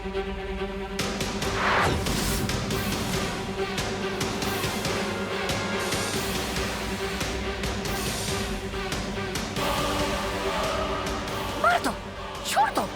मार दो, छोड़ दो।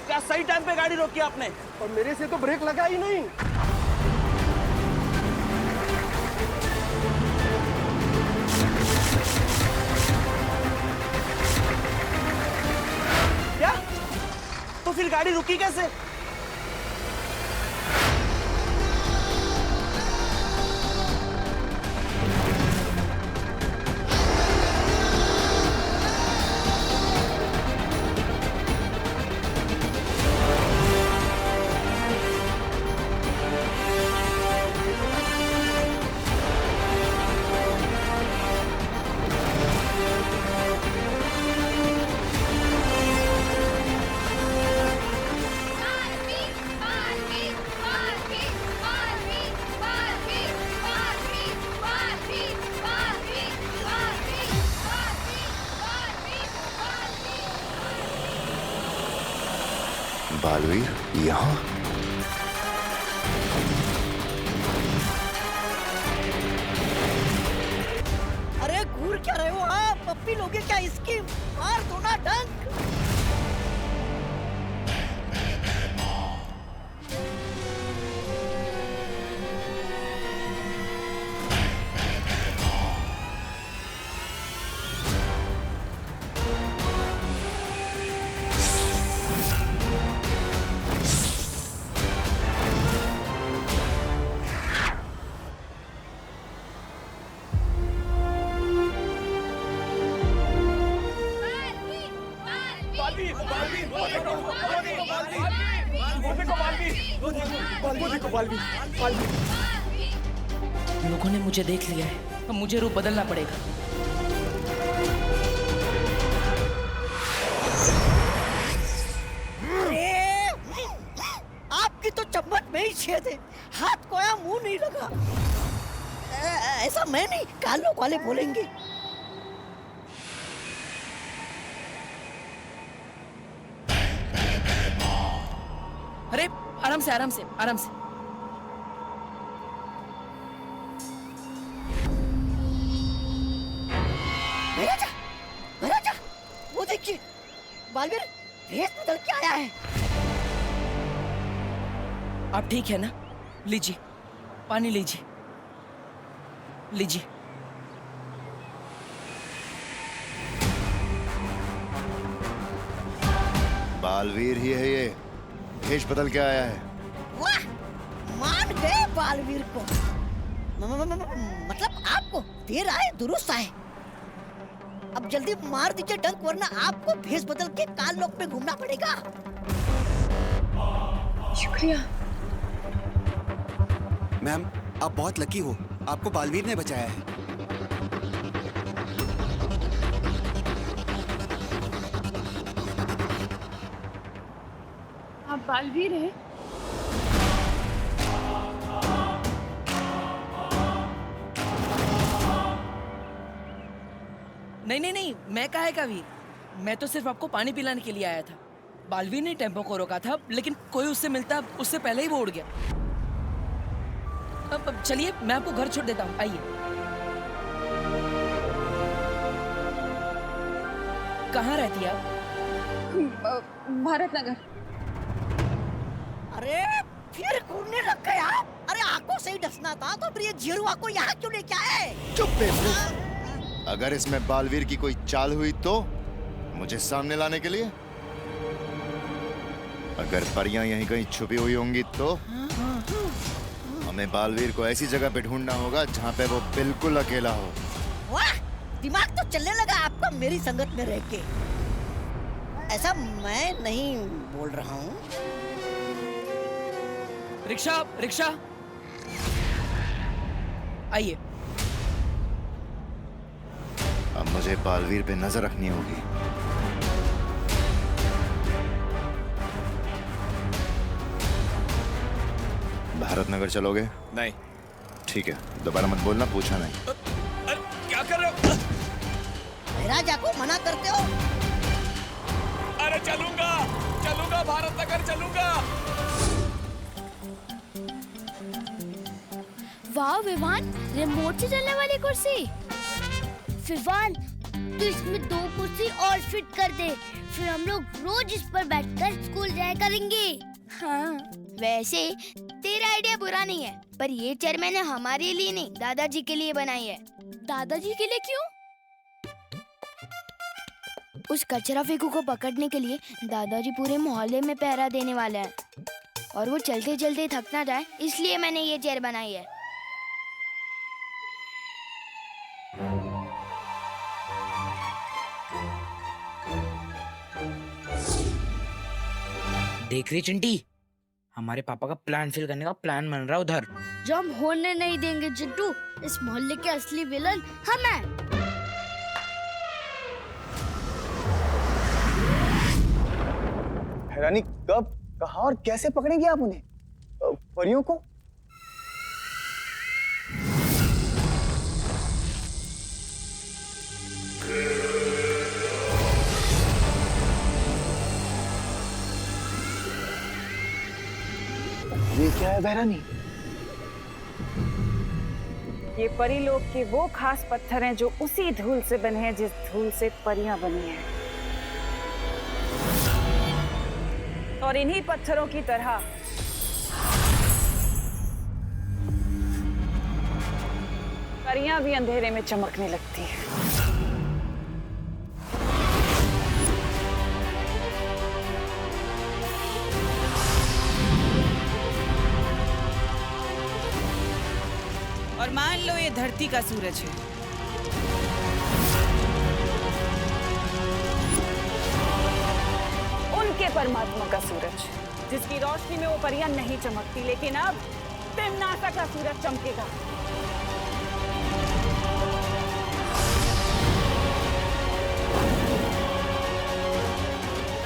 क्या सही टाइम पे गाड़ी रोकी आपने? और मेरे से तो ब्रेक लगा ही नहीं। क्या? तो फिर गाड़ी रुकी कैसे? बालवीर यहाँ? अरे घूर क्या रहे हो आप? पप्पी लोगे क्या इसकी? मार दो ना डंक। लोगों ने मुझे देख लिया है, अब मुझे रूप बदलना पड़ेगा। अरे आपकी तो चम्मच में ही छेद है, हाथ को या मुंह नहीं लगा। ऐसा मैं नहीं, कालों वाले बोलेंगे। अरे आराम से आराम से आराम से। महाराजा, वो देखिए, बालवीर भेष बदल के आया है। आप ठीक है ना? लीजिए, पानी लीजिए, लीजिए। बालवीर ही है ये, भेष बदल के आया है। वाह, मान गए बालवीर को। मतलब आपको देर आए दुरुस्त आए। अब जल्दी मार दीजिए डंक, वरना आपको भेस बदल के काल लोक में घूमना पड़ेगा। शुक्रिया। मैम, आप बहुत लकी हो, आपको बालवीर ने बचाया है। आप बालवीर हैं? नहीं नहीं नहीं, मैं काहे का वीर? मैं तो सिर्फ आपको पानी पिलाने के लिए आया था। बालवीर ने टेम्पो को रोका था, लेकिन कोई उससे मिलता उससे पहले ही वो उड़ गया। अब चलिए, मैं आपको घर छोड़ देता हूँ, आइए। कहाँ रहती है आप? भारत नगर। अरे फिर घूमने लग गए आप? अरे आंखों से ही डसना था तो फिर ये जीरुआ को यहाँ क्यों लेके आए? चुप बेवकूफ। अगर इसमें बालवीर की कोई चाल हुई तो मुझे सामने लाने के लिए। अगर परियां यहीं कहीं छुपी हुई होंगी तो हमें बालवीर को ऐसी जगह पे ढूंढना होगा जहाँ पे वो बिल्कुल अकेला हो। वाह, दिमाग तो चलने लगा आपका मेरी संगत में रह के। ऐसा मैं नहीं बोल रहा हूँ। रिक्शा रिक्शा, आइए। अब मुझे बालवीर पे नजर रखनी होगी। भारत नगर चलोगे? नहीं। ठीक है, दोबारा मत बोलना, पूछा नहीं। क्या कर रहे हो? राजा को मना करते हो? अरे चलूंगा, चलूंगा, भारत नगर चलूंगा। वाह विवान, रिमोट से चलने वाली कुर्सी। विवान, तू इसमें 2 कुर्सी और फिट कर दे, फिर हम लोग रोज इस पर बैठकर स्कूल जाया करेंगे। हाँ, वैसे तेरा आइडिया बुरा नहीं है, पर ये चेयर मैंने हमारे लिए नहीं, दादाजी के लिए बनाई है। दादाजी के लिए क्यों? उस कचरा फेंकू को पकड़ने के लिए दादाजी पूरे मोहल्ले में पहरा देने वाले हैं, और वो चलते चलते थक ना जाए, इसलिए मैंने ये चेयर बनाई है। देख रही चिंटी, हमारे पापा का प्लान फिल करने का प्लान बन रहा है उधर। जो हम होने नहीं देंगे चिट्टू, इस मोहल्ले के असली विलन हम हैं। हैरानी कब, कहाँ और कैसे पकड़ेंगे आप उन्हें? परियों को? ये क्या है बहरानी? ये परीलोक के वो खास पत्थर हैं जो उसी धूल से बने हैं जिस धूल से परियां बनी हैं। और इन्हीं पत्थरों की तरह परियां भी अंधेरे में चमकने लगती हैं। और मान लो ये धरती का सूरज है। उनके परमात्मा का सूरज, जिसकी रोशनी में वो परियां नहीं चमकती, लेकिन अब तिम्नासा का सूरज चमकेगा।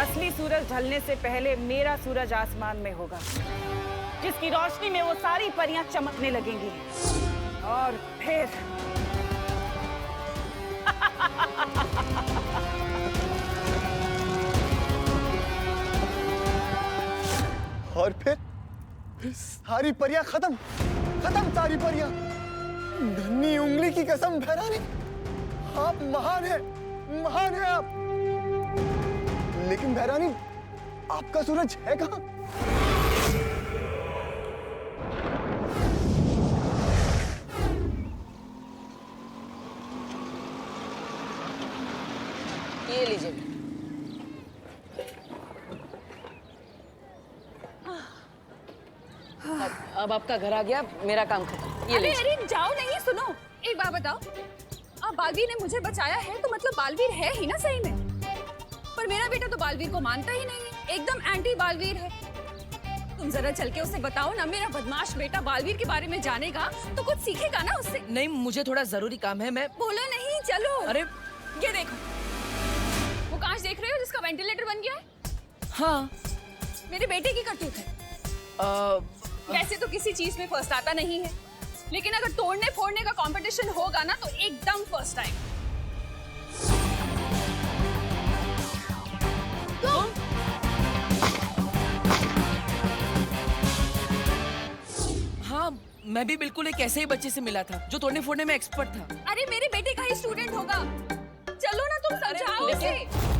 असली सूरज ढलने से पहले मेरा सूरज आसमान में होगा, जिसकी रोशनी में वो सारी परियां चमकने लगेंगी। और फिर और फिर सारी परियां खत्म, खत्म सारी परियां। धन्नी उंगली की कसम बहरानी, आप महान हैं, महान हैं आप। लेकिन बहरानी, आपका सूरज है कहाँ? ये लीजिए। अब आपका घर आ गया, मेरा काम खत्म। ये अरे लीजिए। अरे जाओ नहीं, सुनो, एक बात बताओ, अब बालवीर ने मुझे बचाया है तो मतलब बालवीर है ही ना सही में। पर मेरा बेटा तो बालवीर को मानता ही नहीं है, एकदम एंटी बालवीर है। तुम जरा चल के उसे बताओ ना, मेरा बदमाश बेटा बालवीर के बारे में जानेगा तो कुछ सीखेगा ना उससे। नहीं, मुझे थोड़ा जरूरी काम है, मैं। बोलो नहीं, चलो। अरे ये देखो, वो कांच देख रहे हो जिसका वेंटिलेटर बन गया है? हाँ। मेरे बेटे की करतूत है। वैसे तो किसी चीज में फर्स्ट आता नहीं है, लेकिन अगर तोड़ने फोड़ने का कंपटीशन होगा ना तो एकदम फर्स्ट आएगा। हाँ, मैं भी बिल्कुल एक ऐसे ही बच्चे से मिला था जो तोड़ने फोड़ने में एक्सपर्ट था। अरे मेरे बेटे का ही स्टूडेंट होगा। चलो ना, तुम समझाओ उसे।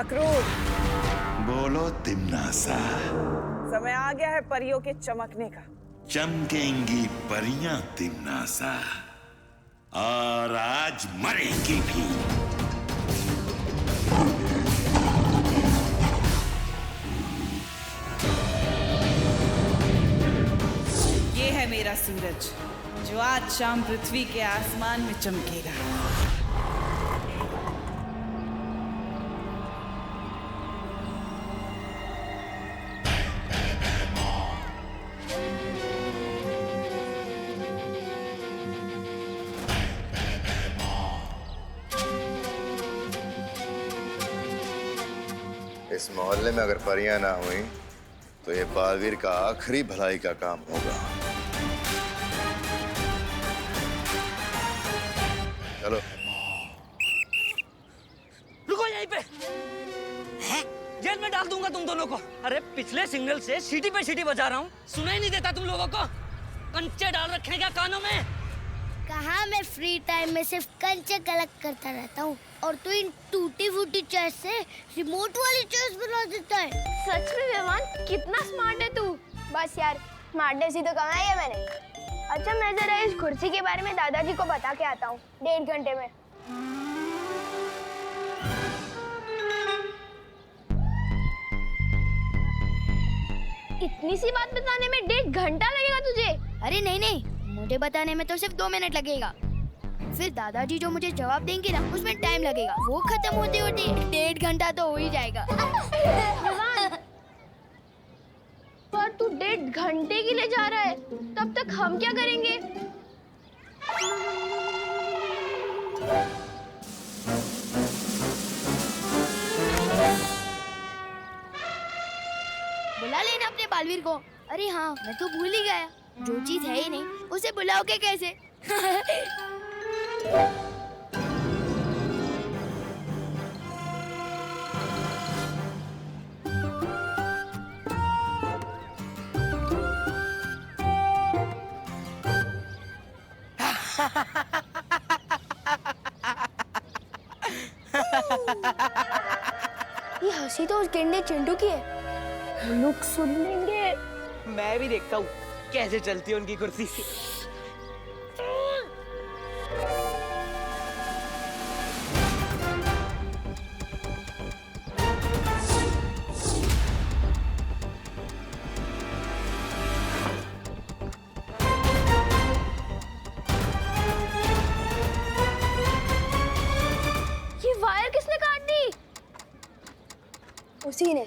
अक्रूर, बोलो तिमनासा। समय आ गया है परियों के चमकने का। चमकेंगी परियां तिमनासा, और आज मरेंगी भी। ये है मेरा सूरज जो आज शाम पृथ्वी के आसमान में चमकेगा। इस मोहल्ले में अगर परियां ना हुई तो ये बालवीर का आखिरी भलाई का काम होगा। चलो। रुको यहीं पे। जेल में डाल दूंगा तुम दोनों को। अरे पिछले सिग्नल से सीटी पे सीटी बजा रहा हूँ, सुनाई नहीं देता तुम लोगों को? कंचे डाल रखे हैं क्या कानों में? कहाँ मैं फ्री टाइम में सिर्फ कंचे कलेक्ट करता रहता हूँ, और तू इन टूटी फूटी चेस से रिमोट वाली चेस बना देता है। सच में विवान, कितना स्मार्ट है तू। बस यार, स्मार्टनेस ही तो कमाई है मैंने। अच्छा, मैं जरा इस कुर्सी के बारे में दादाजी को बता के आता हूँ 1.5 घंटे में। इतनी सी बात बताने में 1.5 घंटा लगेगा तुझे? अरे नहीं नहीं, मुझे बताने में तो सिर्फ 2 मिनट लगेगा। फिर दादाजी जो मुझे जवाब देंगे ना, उसमें टाइम लगेगा। वो खत्म होते होते 1.5 घंटा तो हो ही जाएगा। पर तू 1.5 घंटे के लिए जा रहा है, तब तक हम क्या करेंगे? बुला लेना अपने बालवीर को। अरे हाँ, मैं तो भूल ही गया, जो चीज है ही नहीं उसे बुलाओगे कैसे? ये हंसी तो उस गेंडे चिंटू की है। लोग सुन लेंगे। मैं भी देखता हूँ कैसे चलती है उनकी कुर्सी। ये वायर किसने काट दी? उसी ने,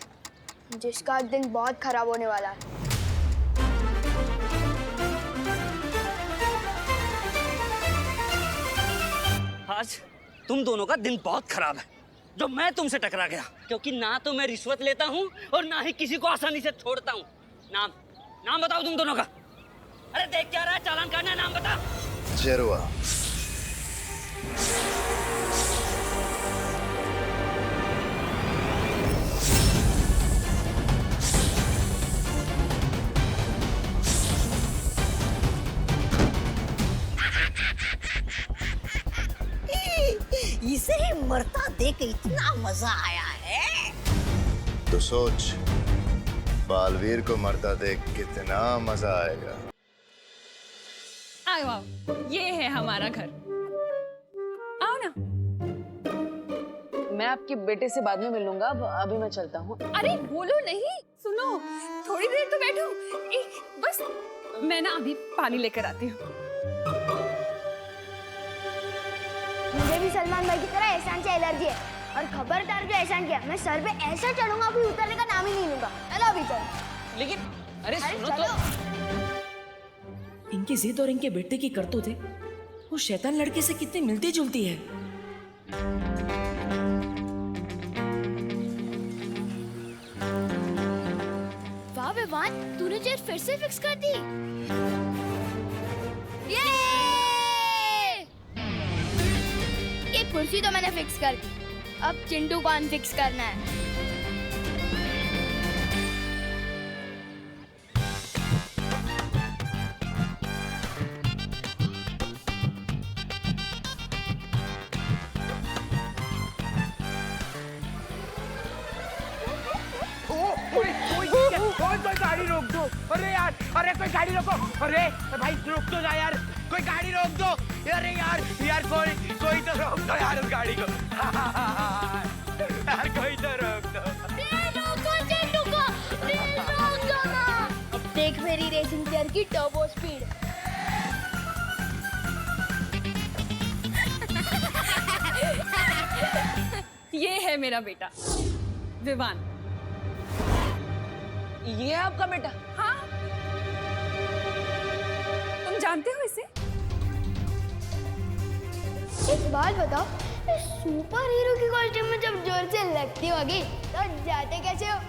जिसका दिन बहुत खराब होने वाला है। आज तुम दोनों का दिन बहुत खराब है, जो मैं तुमसे टकरा गया, क्योंकि ना तो मैं रिश्वत लेता हूँ और ना ही किसी को आसानी से छोड़ता हूँ। नाम बताओ तुम दोनों का। अरे देख क्या रहा है, चालान काटना है, नाम बता। जरुआ। इसे ही मरता देख इतना मजा आया है। तो सोच, बालवीर को मरता देख कितना मजा आएगा। आओ आओ, ये है हमारा घर। आओ ना। मैं आपके बेटे से बाद में मिल लूंगा, अभी मैं चलता हूँ। अरे बोलो नहीं, सुनो थोड़ी देर तो बैठो। बस मैं ना अभी पानी लेकर आती हूँ। मुझे भी सलमान भाई की तरह एहसान से एलर्जी है और खबरदार जो एहसान किया मैं सर पे ऐसा चढ़ूंगा कि उतरने का नाम ही नहीं लूंगा। चलो अभी चलो। लेकिन अरे सुनो चलो। तो इनकी जिद और इनके बेटे की करतूतें वो शैतान लड़के से कितनी मिलती जुलती है। वाह विवान, तूने चेयर फिर से फिक्स कर दी। ये कुर्सी तो मैंने फिक्स कर दी, अब चिंटू को अनफिक्स करना है। कोई गाड़ी रोक दो। अरे यार, अरे कोई गाड़ी रोको। अरे भाई रोक दो ना यार, कोई गाड़ी रोक दो। अरे यार यार कोई तो रोक दो यार उस गाड़ी को। यार कोई तो रोक दो। अब देख मेरी रेसिंग चेयर की टर्बो स्पीड। ये है मेरा बेटा विवान। ये है आपका बेटा? हाँ, तुम जानते हो इसे? एक बात बताओ, सुपर हीरो की कॉस्ट्यूम में जब जोर से लगती होगी तो जाते कैसे हो?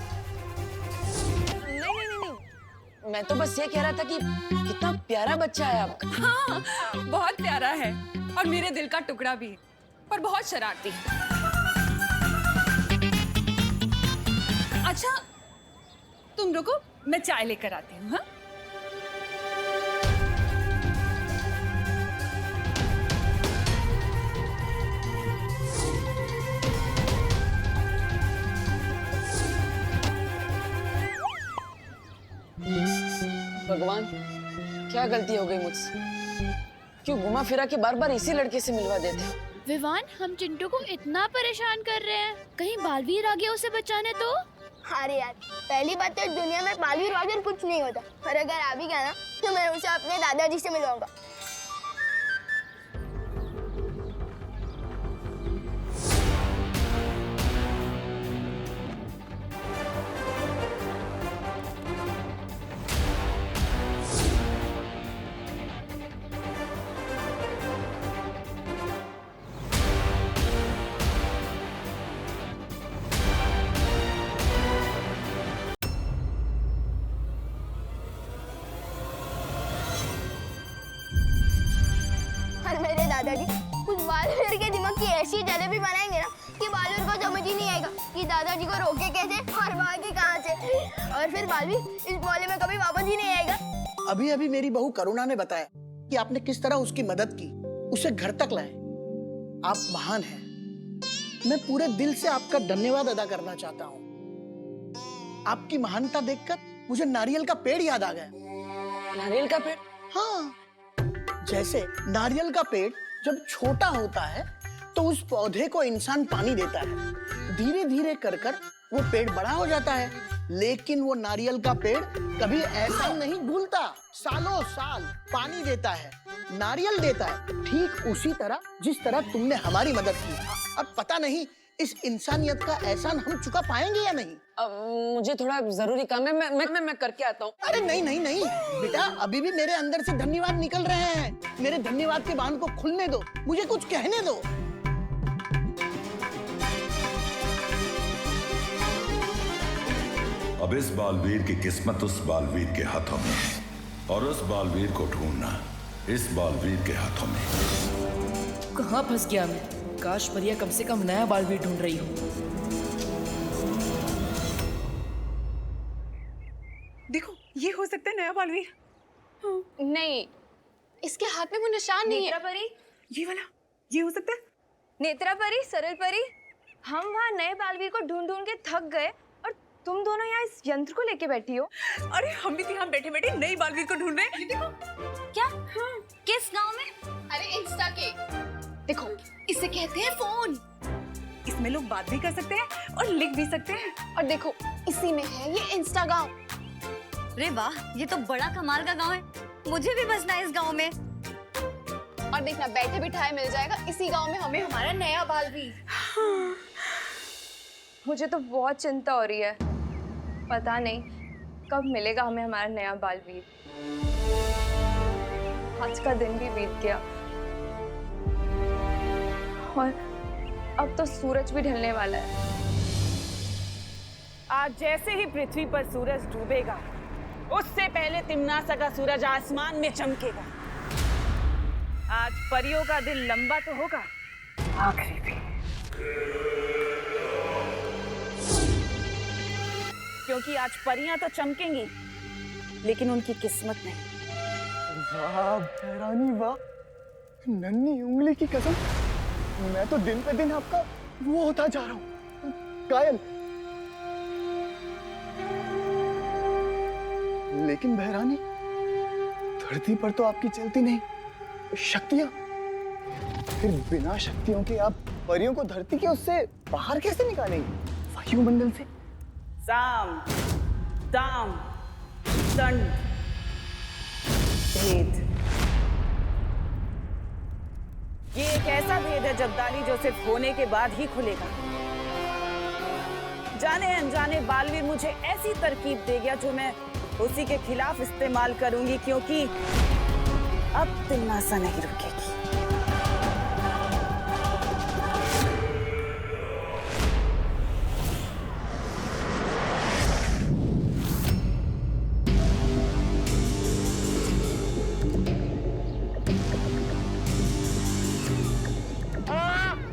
नहीं, मैं तो बस ये कह रहा था कि कितना प्यारा बच्चा है आपका। हाँ, बहुत प्यारा है और मेरे दिल का टुकड़ा भी है, पर बहुत शरारती है। अच्छा तुम रुको, मैं चाय लेकर आती हूँ। हाँ? भगवान, क्या गलती हो गई मुझसे? क्यों घुमा फिरा के बार बार इसी लड़के से मिलवा देते हो? विवान, हम चिंटू को इतना परेशान कर रहे हैं, कहीं बालवीर आ गया उसे बचाने तो? अरे यार, पहली बात तो दुनिया में बालवीर वालवीर कुछ नहीं होता, और अगर आ भी गया ना तो मैं उसे अपने दादाजी से मिलवाऊंगा। दादाजी उस बालवीर के दिमाग की ऐसी जलेबी बनाएंगे ना कि बालवीर को समझ ही नहीं आएगा कि दादाजी को रोके कैसे और भागे कहाँ से, और फिर बालवीर इस मोहल्ले में कभी वापस ही नहीं आएगा। अभी अभी मेरी बहू करुणा ने बताया कि आपने किस तरह उसकी मदद की, उसे घर तक लाए। आप महान हैं। मैं पूरे दिल से आपका धन्यवाद अदा करना चाहता हूँ। आपकी महानता देखकर मुझे नारियल का पेड़ याद आ गया। नारियल का पेड़? हाँ, जैसे नारियल का पेड़ जब छोटा होता है तो उस पौधे को इंसान पानी देता है, धीरे धीरे कर कर वो पेड़ बड़ा हो जाता है, लेकिन वो नारियल का पेड़ कभी ऐसा नहीं भूलता, सालों साल पानी देता है, नारियल देता है, ठीक उसी तरह जिस तरह तुमने हमारी मदद की। अब पता नहीं इस इंसानियत का एहसान हम चुका पाएंगे या नहीं। मुझे थोड़ा जरूरी काम है, मैं करके आता हूँ। अरे नहीं नहीं नहीं बेटा, अभी भी मेरे अंदर से धन्यवाद निकल रहे हैं। मेरे धन्यवाद के बांध को खुलने दो, मुझे कुछ कहने दो। अब इस बालवीर की किस्मत उस बालवीर के हाथों में है, और उस बालवीर को ढूंढना इस बालवीर के हाथों में। कहाँ फंस गया मैं? काश परिया कम से कम नया बालवीर ढूंढ रही हूँ। देखो, ये हो सकता है नया बालवीर। नहीं, इसके हाथ में वो निशान नहीं है। नेत्रा परी, ये वाला, ये हो सकता है। नेत्रा परी, सरल परी, हम वहाँ नए बालवीर को ढूंढ ढूंढ के थक गए और तुम दोनों यहाँ इस यंत्र को लेके बैठी हो। अरे हम भी यहाँ बैठे बैठे नई बालवीर को ढूंढ रहे हैं। देखो क्या? किस गांव में? अरे इंस्टा के। देखो, इसे कहते हैं फोन। इसमें लोग बात भी कर सकते हैं और लिख भी सकते हैं। और देखो इसी में है ये इंस्टाग्राम। अरे वाह, ये तो बड़ा कमाल का गांव है। मुझे भी बसना है इस गांव में। और देखना बैठे बिठाए मिल जाएगा इसी गांव में हमें हमारा नया बालवीर। मुझे तो बहुत चिंता हो रही है, पता नहीं कब मिलेगा हमें हमारा नया बालवीर। आज का दिन भी बीत गया और अब तो सूरज भी ढलने वाला है। आज जैसे ही पृथ्वी पर सूरज डूबेगा, उससे पहले तिम्नासा का सूरज आसमान में चमकेगा। आज परियों का दिल लंबा तो होगा, आखिरी भी। क्योंकि आज परियां तो चमकेंगी, लेकिन उनकी किस्मत नहीं। वाह भैरानी वाह, नन्ही उंगली की कसम, मैं तो दिन पे दिन आपका वो होता जा रहा हूँ, कायल। लेकिन भैरानी, धरती पर तो आपकी चलती नहीं शक्तियां, फिर बिना शक्तियों के आप परियों को धरती के उससे बाहर कैसे निकालेंगे, वायुमंडल से? साम, दाम, दंड, भेद। ये एक ऐसा भेद है जब्दाली जो सिर्फ होने के बाद ही खुलेगा। जाने अनजाने बालवीर मुझे ऐसी तरकीब दे गया जो मैं उसी के खिलाफ इस्तेमाल करूंगी, क्योंकि अब तिम्नासा नहीं रुकेगी।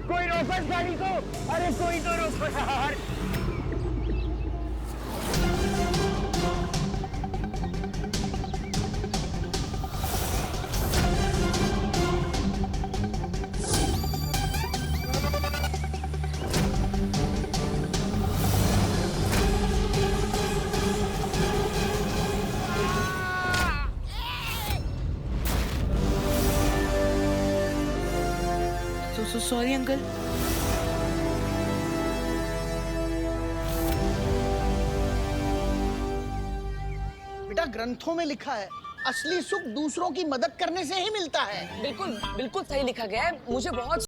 कोई रोको इस गाड़ी को, अरे कोई तो रोको यार। Sorry uncle. बेटा ग्रंथों में लिखा है, असली सुख दूसरों की मदद करने से ही मिलता है। बिल्कुल बिल्कुल सही लिखा गया है। मुझे बहुत